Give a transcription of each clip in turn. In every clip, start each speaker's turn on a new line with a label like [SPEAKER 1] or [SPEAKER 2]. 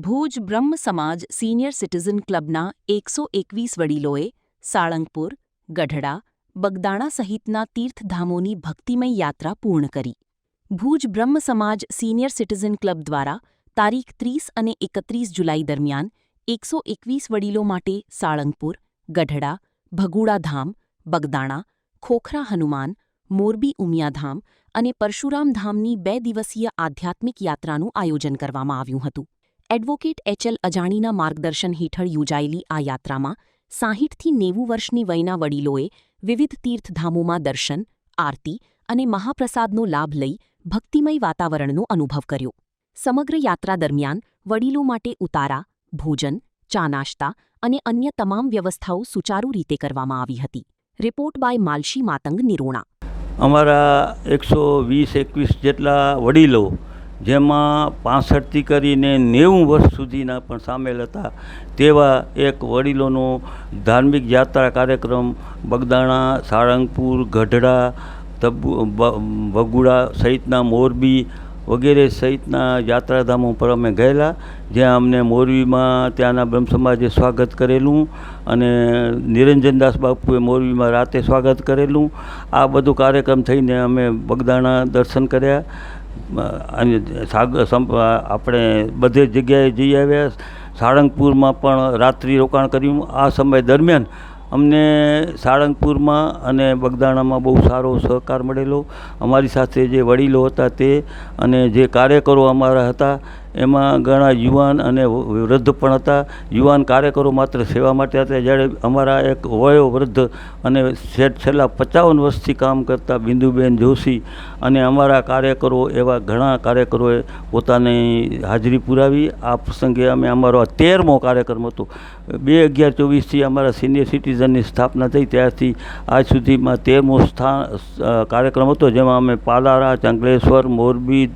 [SPEAKER 1] ભુજ બ્રહ્મ સમાજ senior citizen ક્લબના 121 વડીલોએ Salangpur, Gadhada, Bagdana સહિતના તીર્થધામોની ભક્તિમય યાત્રા પૂર્ણ કરી. ભુજ બ્રહ્મ સમાજ સિનિયર સિટીઝન ક્લબ દ્વારા તારીખ 30 અને 31 જુલાઈ દરમિયાન 121 વડીલો માટે સાળંગપુર, ગઢડા, ભગુડા ધામ, બગદાણા, ખોખરા હનુમાન, મોરબી ઉમિયાધામ અને પરશુરામ ધામની 2 દિવસીય આધ્યાત્મિક યાત્રાનું આયોજન કરવામાં આવ્યું હતું. એડવોકેટ એચ.એલ. અજાણીના માર્ગદર્શન હેઠળ યોજાયેલી આ યાત્રામાં 60થી 90 વર્ષની વયના વડીલોએ વિવિધ તીર્થધામોમાં દર્શન, આરતી અને મહાપ્રસાદનો લાભ લઈ ભક્તિમય વાતાવરણનો અનુભવ કર્યો. સમગ્ર યાત્રા દરમિયાન વડીલો માટે ઉતારા, ભોજન, ચા નાસ્તા અને અન્ય તમામ વ્યવસ્થાઓ સુચારુ રીતે કરવામાં આવી હતી. રિપોર્ટ બાય માલશી માતંગ, નિરોણા.
[SPEAKER 2] અમારા 120-21 જેટલા વડીલો, જેમાં 65થી કરીને 90 વર્ષ સુધીના પણ સામેલ હતા, તેવા એક વડીલોનો ધાર્મિક યાત્રા કાર્યક્રમ બગદાણા, સાળંગપુર, ગઢડા, ભગુડા સહિતના મોરબી વગેરે સહિતના યાત્રાધામો પર અમે ગયેલા, જ્યાં અમને મોરબીમાં ત્યાંના બ્રહ્મ સમાજે સ્વાગત કરેલું અને નિરંજનદાસ બાપુએ મોરબીમાં રાતે સ્વાગત કરેલું. આ બધું કાર્યક્રમ થઈને અમે બગદાણા દર્શન કર્યા અને આપણે બધે જગ્યાએ જઈ આવ્યા. સાળંગપુરમાં પણ રાત્રિ રોકાણ કર્યું. આ સમય દરમિયાન અમને સાળંગપુરમાં અને બગદાણામાં બહુ સારો સહકાર મળેલો. અમારી સાથે જે વડીલો હતા તે અને જે કાર્યકરો અમારા હતા, એમાં ઘણા યુવાન અને વૃદ્ધ પણ હતા. યુવાન કાર્યકરો માત્ર સેવા માટે હતા, જ્યારે અમારા એક વયોવૃદ્ધ અને છેલ્લા 55 વર્ષથી કામ કરતા બિંદુબેન જોશી અને અમારા કાર્યકરો, એવા ઘણા કાર્યકરોએ પોતાની હાજરી પુરાવી. આ પ્રસંગે અમે અમારો 13મો કાર્યક્રમ હતો. 2/11/24થી અમારા સિનિયર સિટીઝનની સ્થાપના થઈ, ત્યારથી આજ સુધીમાં 13મો કાર્યક્રમ હતો, જેમાં અમે પાલારા, ચંગલેશ્વર, મોરબી,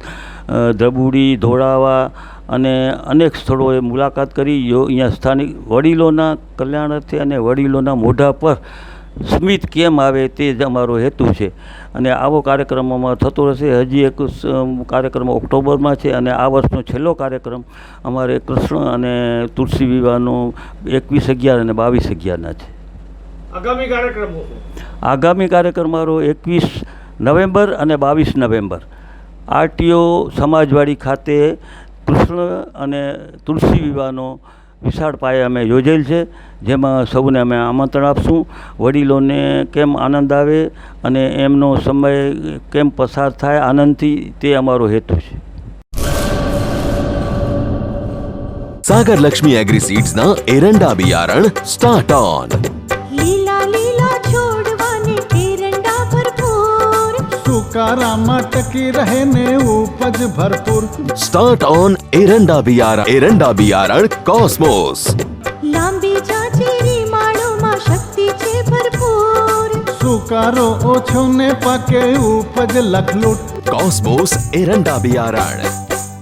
[SPEAKER 2] ધબુડી, ધોળાવા અને અનેક સ્થળોએ મુલાકાત કરી. અહીંયા સ્થાનિક વડીલોના કલ્યાણાર્થે અને વડીલોના મોઢા પર સ્મિત કેમ આવે તે જ અમારો હેતુ છે અને આવો કાર્યક્રમ અમારો થતો રહેશે. હજી એક કાર્યક્રમ ઓક્ટોબરમાં છે અને આ વર્ષનો છેલ્લો કાર્યક્રમ અમારે કૃષ્ણ અને તુલસી વિવાહનો 21/11 અને 22/11ના છે. આગામી કાર્યક્રમ મારો 21 નવેમ્બર અને 22 નવેમ્બર આરટીઓ સમાજવાડી ખાતે કૃષ્ણ અને તુલસી વિવાહનો વિશાળ પાયે અમે યોજેલ છે, જેમાં સૌને અમે આમંત્રણ આપશું. વડીલોને કેમ આનંદ આવે અને એમનો સમય કેમ પસાર થાય આનંદથી, તે અમારો હેતુ છે.
[SPEAKER 3] સાગર લક્ષ્મી એગ્રી સીડ્સના એરંડા બિયારણ સ્ટાર્ટ ઓન.
[SPEAKER 4] લીલા લીલા છોડવાને એરંડા ભરપૂર, સુકારામાં ટકી રહે ને ઉપજ ભરપૂર.
[SPEAKER 3] સ્ટાર્ટ ઓન એરંડા બિયારણ કોસ્મોસ.
[SPEAKER 4] લાંબી જાચેરી માળોમાં શક્તિ છે ભરપૂર, સુકારો ઓછો ને પાકે ઉપજ લખલૂટ.
[SPEAKER 3] કોસ્મોસ એરંડા બિયારણ.